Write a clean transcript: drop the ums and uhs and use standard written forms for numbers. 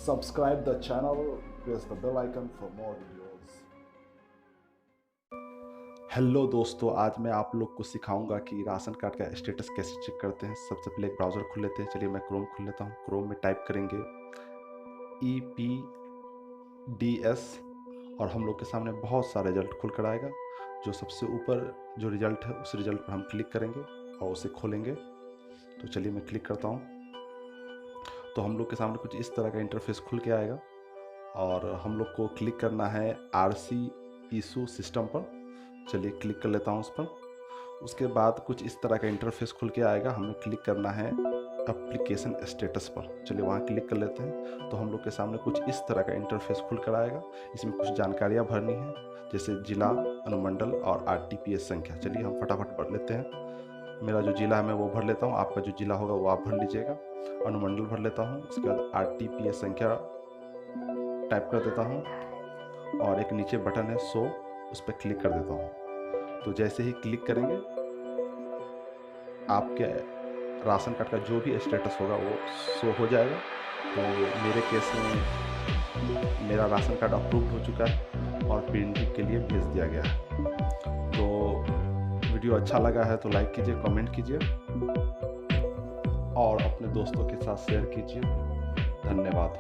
Subscribe the channel, press the bell icon for more videos. Hello दोस्तों, आज मैं आप लोग को सिखाऊंगा कि राशन कार्ड का स्टेटस कैसे चेक करते हैं। सबसे पहले एक ब्राउज़र खुल लेते हैं। चलिए मैं क्रोम खुल लेता हूँ। क्रोम में टाइप करेंगे EPDS और हम लोग के सामने बहुत सारा रिजल्ट खुल कर आएगा। जो सबसे ऊपर जो रिजल्ट है उस रिजल्ट पर हम क्लिक करेंगे और उसे खोलेंगे। तो चलिए मैं क्लिक करता हूँ। तो हम लोग के सामने कुछ इस तरह का इंटरफेस खुल के आएगा और हम लोग को क्लिक करना है RC इशू सिस्टम पर। चलिए क्लिक कर लेता हूँ उस पर। उसके बाद कुछ इस तरह का इंटरफेस खुल के आएगा। हमें क्लिक करना है एप्लीकेशन स्टेटस पर। चलिए वहाँ क्लिक कर लेते हैं। तो हम लोग के सामने कुछ इस तरह का इंटरफेस खुल कर आएगा। इसमें कुछ जानकारियाँ भरनी है, जैसे जिला, अनुमंडल और RTPS संख्या। चलिए हम फटाफट भर लेते हैं। मेरा जो जिला है मैं वो भर लेता हूँ। आपका जो जिला होगा वो आप भर लीजिएगा। अनुमंडल भर लेता हूँ। उसके बाद RTPS संख्या टाइप कर देता हूँ और एक नीचे बटन है शो, उस पर क्लिक कर देता हूँ। तो जैसे ही क्लिक करेंगे आपके राशन कार्ड का जो भी स्टेटस होगा वो शो हो जाएगा। तो मेरे केस में मेरा राशन कार्ड अप्रूव हो चुका है और प्रिंटिंग के लिए भेज दिया गया है। तो वीडियो अच्छा लगा है तो लाइक कीजिए, कमेंट कीजिए और अपने दोस्तों के साथ शेयर कीजिए। धन्यवाद।